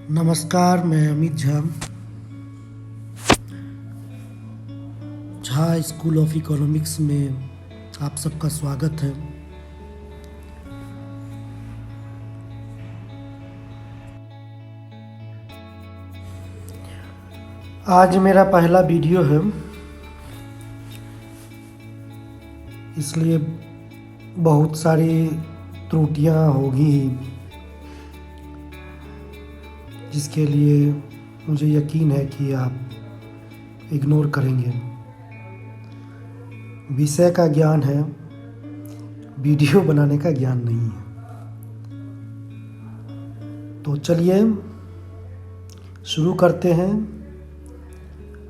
नमस्कार, मैं Amit Jha. Jha school of economics में आप सबका स्वागत है। आज मेरा पहला वीडियो है, इसलिए बहुत सारी त्रुटियां होगी, जिसके लिए मुझे यकीन है कि आप इग्नोर करेंगे। विषय का ज्ञान है, वीडियो बनाने का ज्ञान नहीं है। तो चलिए शुरू करते हैं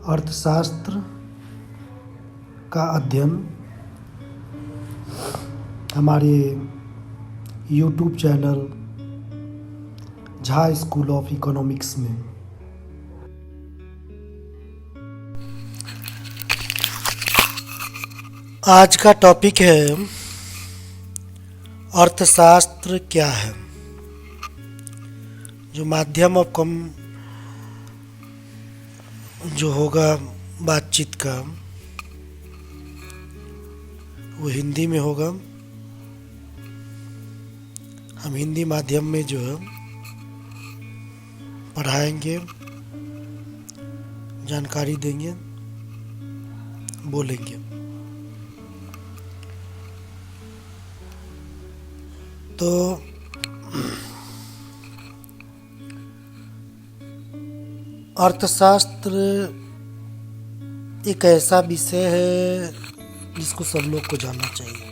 अर्थशास्त्र का अध्ययन हमारे YouTube channel Jha school of economics में। आज का टॉपिक है अर्थशास्त्र क्या है। जो माध्यम ऑफ कम जो होगा बातचीत का, वो हिंदी में होगा। हम हिंदी माध्यम में जो है पढ़ाएंगे, जानकारी देंगे, बोलेंगे। तो अर्थशास्त्र एक ऐसा विषय है जिसको सब लोग को जानना चाहिए,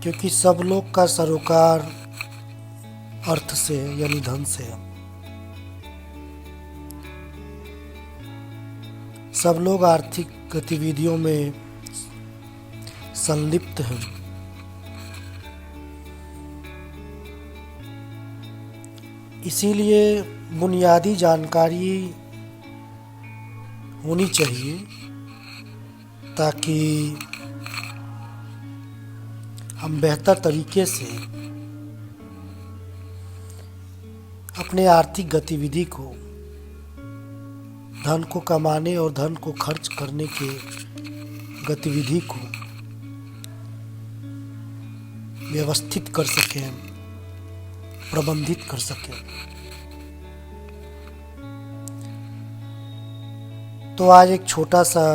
क्योंकि सब लोग का सरोकार अर्थ से यानी धन से है। सब लोग आर्थिक गतिविधियों में संलिप्त हैं। इसीलिए बुनियादी जानकारी होनी चाहिए ताकि हम बेहतर तरीके से अपने आर्थिक गतिविधि को, धन को कमाने और धन को खर्च करने के गतिविधि को व्यवस्थित कर सकें, प्रबंधित कर सकें। तो आज एक छोटा सा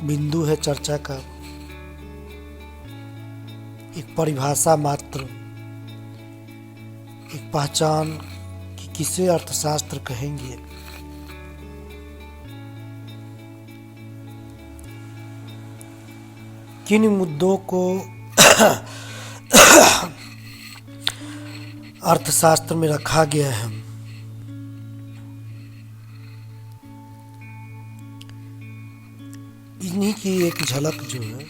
बिंदु है चर्चा का, एक परिभाषा मात्र, एक पहचान कि किसे अर्थशास्त्र कहेंगे। किन मुद्दों को अर्थशास्त्र में रखा गया है। इन्हीं की एक झलक जो है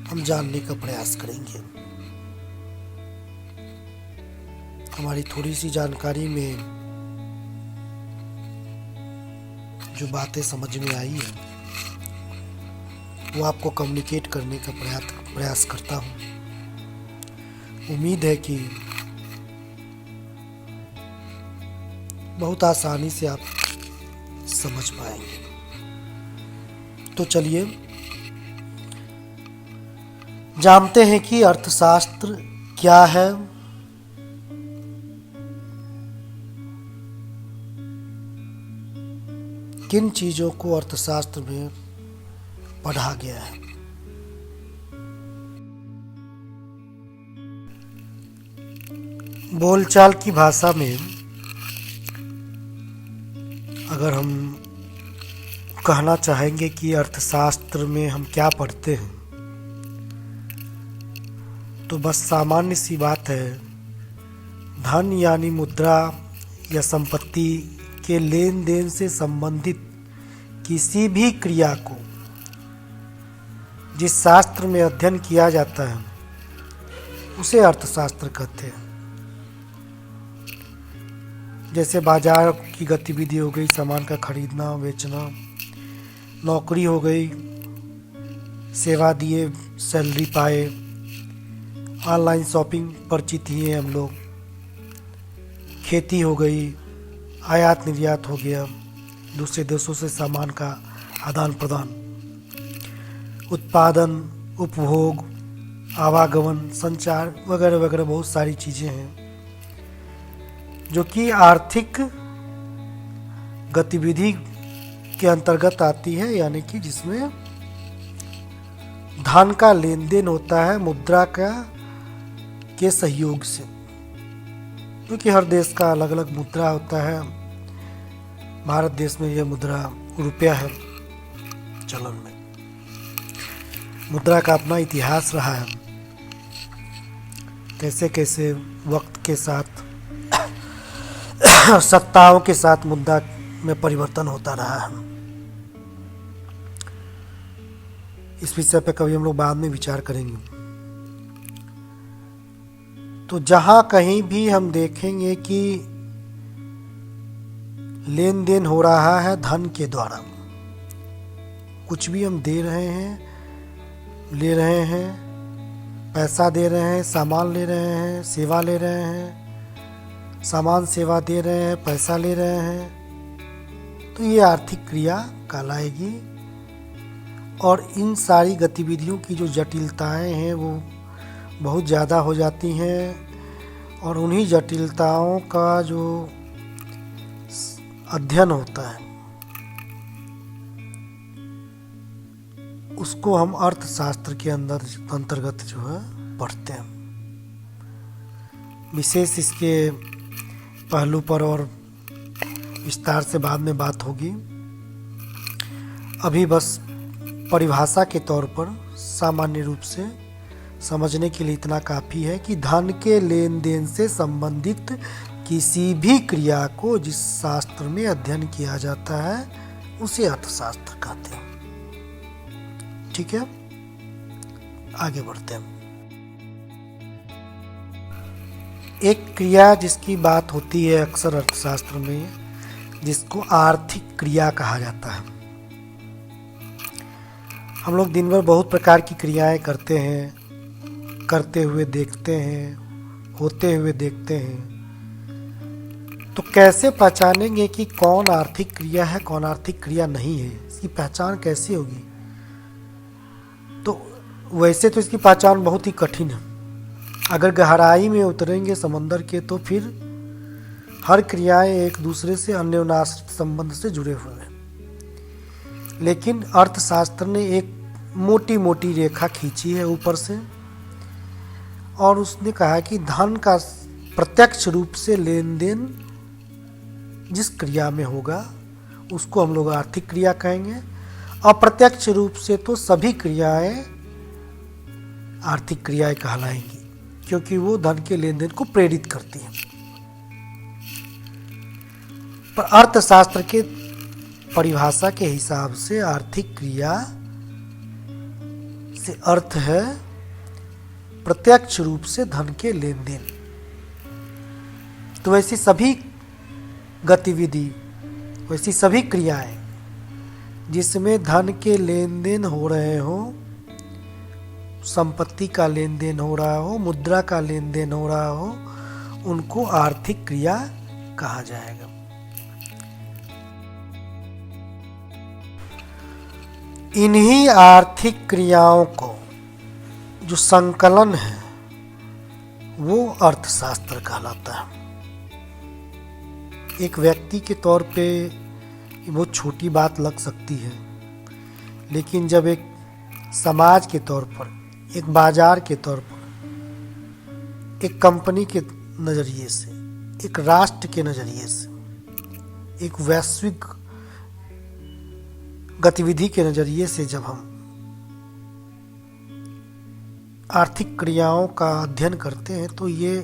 हम जानने का प्रयास करेंगे। हमारी थोड़ी सी जानकारी में जो बातें समझ में आई है वो आपको कम्युनिकेट करने का प्रयास करता हूँ। उम्मीद है कि बहुत आसानी से आप समझ पाएंगे। तो चलिए जानते हैं कि अर्थशास्त्र क्या है। किन चीजों को अर्थशास्त्र में पढ़ा गया है। बोलचाल की भाषा में अगर हम कहना चाहेंगे कि अर्थशास्त्र में हम क्या पढ़ते हैं, तो बस सामान्य सी बात है, धन यानी मुद्रा या संपत्ति के लेन देन से संबंधित किसी भी क्रिया को जिस शास्त्र में अध्ययन किया जाता है उसे अर्थशास्त्र कहते हैं। जैसे बाजार की गतिविधि हो गई, सामान का खरीदना बेचना, नौकरी हो गई, सेवा दिए, सैलरी पाए, ऑनलाइन शॉपिंग परिचित ही हैं हम लोग, खेती हो गई, आयात निर्यात हो गया, दूसरे देशों से सामान का आदान प्रदान, उत्पादन, उपभोग, आवागमन, संचार वगैरह वगैरह बहुत सारी चीज़ें हैं जो कि आर्थिक गतिविधि के अंतर्गत आती है, यानी कि जिसमें धन का लेन देन होता है मुद्रा का के सहयोग से, क्योंकि हर देश का अलग अलग मुद्रा होता है। भारत देश में यह मुद्रा रुपया है चलन में। मुद्रा का अपना इतिहास रहा है, कैसे कैसे वक्त के साथ सत्ताओं के साथ मुद्रा में परिवर्तन होता रहा है। इस विषय पे कभी हम लोग बाद में विचार करेंगे। तो जहाँ कहीं भी हम देखेंगे कि लेन देन हो रहा है धन के द्वारा, कुछ भी हम दे रहे हैं, ले रहे हैं, पैसा दे रहे हैं, सामान ले रहे हैं, सेवा ले रहे हैं, सामान सेवा दे रहे हैं, पैसा ले रहे हैं, तो ये आर्थिक क्रिया कहलाएगी। और इन सारी गतिविधियों की जो जटिलताएं हैं वो बहुत ज़्यादा हो जाती हैं, और उन्हीं जटिलताओं का जो अध्ययन होता है उसको हम अर्थशास्त्र के अंतर्गत जो है पढ़ते हैं। विशेष इसके पहलू पर और विस्तार से बाद में बात होगी। अभी बस परिभाषा के तौर पर सामान्य रूप से समझने के लिए इतना काफ़ी है कि धन के लेन देन से संबंधित किसी भी क्रिया को जिस शास्त्र में अध्ययन किया जाता है उसे अर्थशास्त्र कहते हैं। ठीक है, आगे बढ़ते हैं। एक क्रिया जिसकी बात होती है अक्सर अर्थशास्त्र में, जिसको आर्थिक क्रिया कहा जाता है। हम लोग दिन भर बहुत प्रकार की क्रियाएं करते हैं, करते हुए देखते हैं, होते हुए देखते हैं। तो कैसे पहचानेंगे कि कौन आर्थिक क्रिया है, कौन आर्थिक क्रिया नहीं है? इसकी पहचान कैसे होगी? तो वैसे तो इसकी पहचान बहुत ही कठिन है। अगर गहराई में उतरेंगे समंदर के तो फिर हर क्रियाएं एक दूसरे से अन्योन्याश्रित संबंध से जुड़े हुए हैं। लेकिन अर्थशास्त्र ने एक मोटी मोटी रेखा खींची है ऊपर से, और उसने कहा कि धन का प्रत्यक्ष रूप से लेन देन जिस क्रिया में होगा उसको हम लोग आर्थिक क्रिया कहेंगे। अप्रत्यक्ष रूप से तो सभी क्रियाएं आर्थिक क्रियाएं कहलाएंगी, क्योंकि वो धन के लेन देन को प्रेरित करती हैं। पर अर्थशास्त्र के परिभाषा के हिसाब से आर्थिक क्रिया से अर्थ है प्रत्यक्ष रूप से धन के लेन देन। तो ऐसी सभी गतिविधि, वैसी सभी क्रियाएं जिसमें धन के लेन देन हो रहे हो, संपत्ति का लेन देन हो रहा हो, मुद्रा का लेन देन हो रहा हो, उनको आर्थिक क्रिया कहा जाएगा। इन्हीं आर्थिक क्रियाओं को जो संकलन है वो अर्थशास्त्र कहलाता है। एक व्यक्ति के तौर पे बहुत छोटी बात लग सकती है, लेकिन जब एक समाज के तौर पर, एक बाजार के तौर पर, एक कंपनी के नज़रिए से, एक राष्ट्र के नज़रिए से, एक वैश्विक गतिविधि के नज़रिए से जब हम आर्थिक क्रियाओं का अध्ययन करते हैं तो ये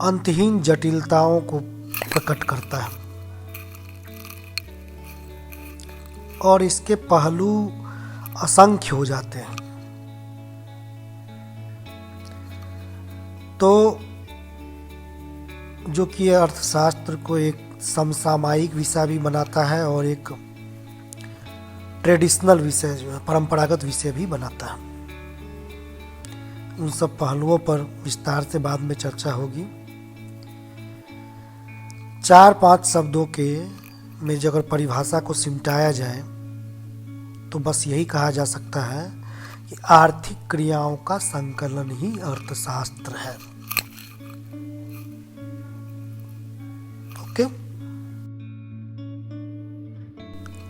अंतहीन जटिलताओं को प्रकट करता है, और इसके पहलू असंख्य हो जाते हैं। तो जो कि अर्थशास्त्र को एक समसामयिक विषय भी बनाता है और एक ट्रेडिशनल विषय जो है, परंपरागत विषय भी बनाता है। उन सब पहलुओं पर विस्तार से बाद में चर्चा होगी। 4-5 शब्दों के में जो अगर परिभाषा को सिमटाया जाए तो बस यही कहा जा सकता है कि आर्थिक क्रियाओं का संकलन ही अर्थशास्त्र है। ओके,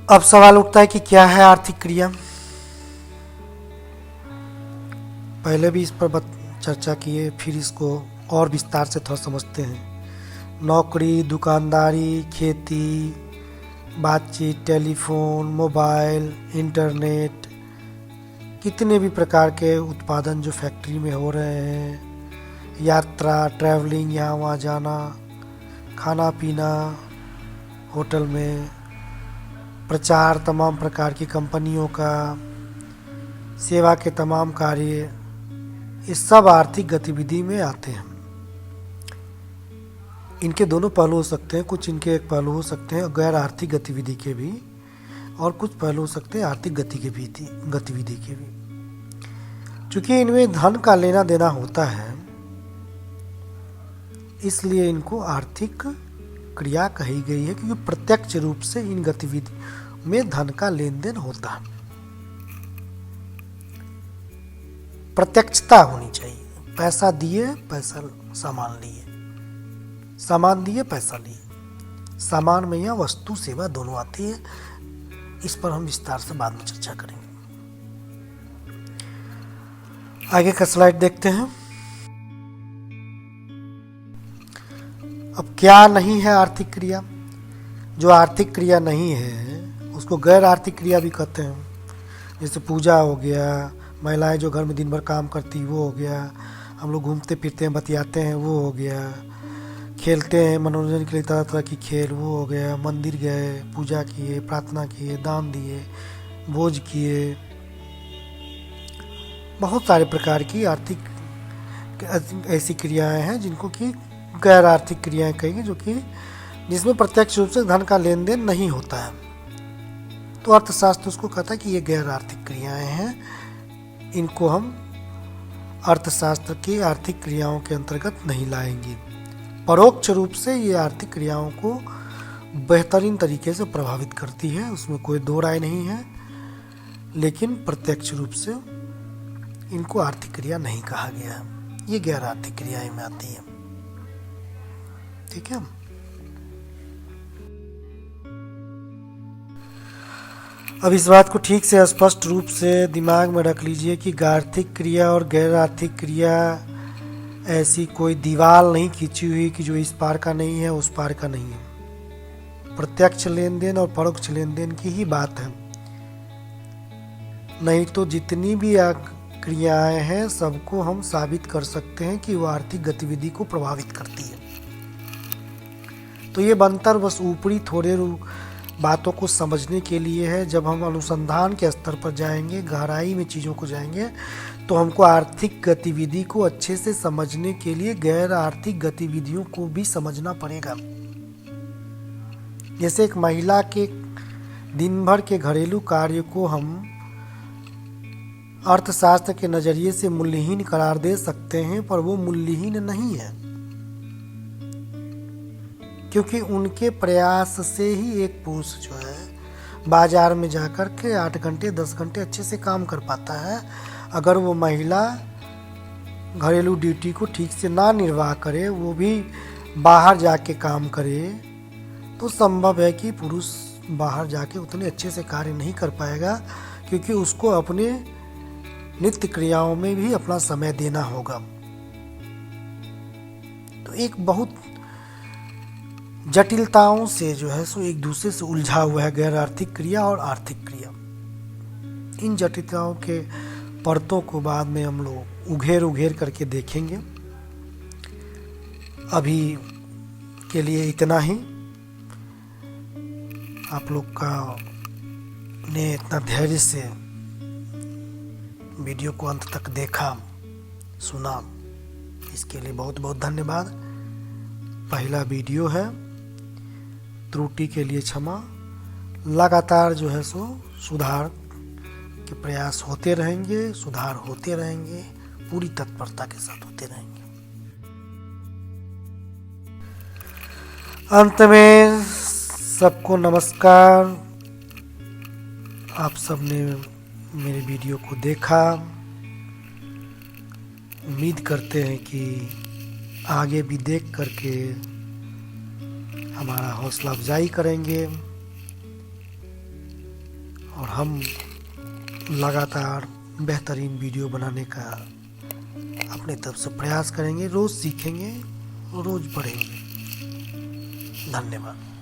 अब सवाल उठता है कि क्या है आर्थिक क्रिया। पहले भी इस पर चर्चा किए, फिर इसको और विस्तार से थोड़ा समझते हैं। नौकरी, दुकानदारी, खेती, बातचीत, टेलीफोन, मोबाइल, इंटरनेट, कितने भी प्रकार के उत्पादन जो फैक्ट्री में हो रहे हैं, यात्रा, ट्रैवलिंग, यहाँ वहाँ जाना, खाना पीना होटल में, प्रचार तमाम प्रकार की कंपनियों का, सेवा के तमाम कार्य, ये सब आर्थिक गतिविधि में आते हैं। इनके दोनों पहलू हो सकते हैं, कुछ इनके एक पहलू हो सकते हैं गैर आर्थिक गतिविधि के भी, और कुछ पहलू हो सकते हैं आर्थिक गतिविधि के भी। चूंकि इनमें धन का लेना देना होता है, इसलिए इनको आर्थिक क्रिया कही गई है, क्योंकि प्रत्यक्ष रूप से इन गतिविधियों में धन का लेन देन होता है। प्रत्यक्षता होनी चाहिए। पैसा दिए, पैसा सामान लिए, सामान दिए, पैसा लिए। सामान में यह वस्तु सेवा दोनों आती है। इस पर हम विस्तार से बाद में चर्चा करेंगे। आगे का स्लाइड देखते हैं। अब क्या नहीं है आर्थिक क्रिया? जो आर्थिक क्रिया नहीं है उसको गैर आर्थिक क्रिया भी कहते हैं। जैसे पूजा हो गया, महिलाएं जो घर में दिन भर काम करती वो हो गया, हम लोग घूमते फिरते हैं, बतियाते हैं वो हो गया, खेलते हैं मनोरंजन के लिए तरह तरह की खेल वो हो गया, मंदिर गए, पूजा किए, प्रार्थना किए, दान दिए, भोज किए, बहुत सारे प्रकार की आर्थिक ऐसी क्रियाएं हैं जिनको कि गैर आर्थिक क्रियाएं कहेंगे, जो कि जिसमें प्रत्यक्ष रूप से धन का लेन देन नहीं होता है। तो अर्थशास्त्र उसको कहता है कि ये गैर आर्थिक क्रियाएं हैं, इनको हम अर्थशास्त्र की आर्थिक क्रियाओं के अंतर्गत नहीं लाएंगे। परोक्ष रूप से ये आर्थिक क्रियाओं को बेहतरीन तरीके से प्रभावित करती है, उसमें कोई दो राय नहीं है, लेकिन प्रत्यक्ष रूप से इनको आर्थिक क्रिया नहीं कहा गया है। ये गैर आर्थिक क्रियाएं में आती है। ठीक है। अब इस बात को ठीक से स्पष्ट रूप से दिमाग में रख लीजिए कि आर्थिक क्रिया और गैर आर्थिक क्रिया ऐसी कोई दीवार नहीं खींची हुई कि जो इस पार का नहीं है उस पार का नहीं है। प्रत्यक्ष लेन देन और परोक्ष लेन देन की ही बात है। नहीं तो जितनी भी क्रियाएं हैं सबको हम साबित कर सकते हैं कि वो आर्थिक गतिविधि को प्रभावित करती है। तो ये बनतर बस ऊपरी थोड़े बातों को समझने के लिए है। जब हम अनुसंधान के स्तर पर जाएंगे, गहराई में चीज़ों को जाएंगे, तो हमको आर्थिक गतिविधि को अच्छे से समझने के लिए गैर आर्थिक गतिविधियों को भी समझना पड़ेगा। जैसे एक महिला के दिन भर के घरेलू कार्य को हम अर्थशास्त्र के नज़रिए से मूल्यहीन करार दे सकते हैं, पर वो मूल्यहीन नहीं है, क्योंकि उनके प्रयास से ही एक पुरुष जो है बाजार में जाकर के 8 घंटे 10 घंटे अच्छे से काम कर पाता है। अगर वो महिला घरेलू ड्यूटी को ठीक से ना निर्वाह करे, वो भी बाहर जाके काम करे, तो संभव है कि पुरुष बाहर जाके उतने अच्छे से कार्य नहीं कर पाएगा, क्योंकि उसको अपने नित्य क्रियाओं में भी अपना समय देना होगा। तो एक बहुत जटिलताओं से जो है सो एक दूसरे से उलझा हुआ है गैर आर्थिक क्रिया और आर्थिक क्रिया। इन जटिलताओं के परतों को बाद में हम लोग उघेर करके देखेंगे। अभी के लिए इतना ही। आप लोग का ने इतना धैर्य से वीडियो को अंत तक देखा, सुना, इसके लिए बहुत बहुत धन्यवाद। पहला वीडियो है, त्रुटि के लिए क्षमा, लगातार जो है सो सुधार के प्रयास होते रहेंगे, सुधार होते रहेंगे, पूरी तत्परता के साथ होते रहेंगे। अंत में सबको नमस्कार। आप सबने मेरे वीडियो को देखा। उम्मीद करते हैं कि आगे भी देख करके हमारा हौसला अफजाई करेंगे और हम लगातार बेहतरीन वीडियो बनाने का अपने तरफ से प्रयास करेंगे। रोज़ सीखेंगे, रोज़ पढ़ेंगे। धन्यवाद।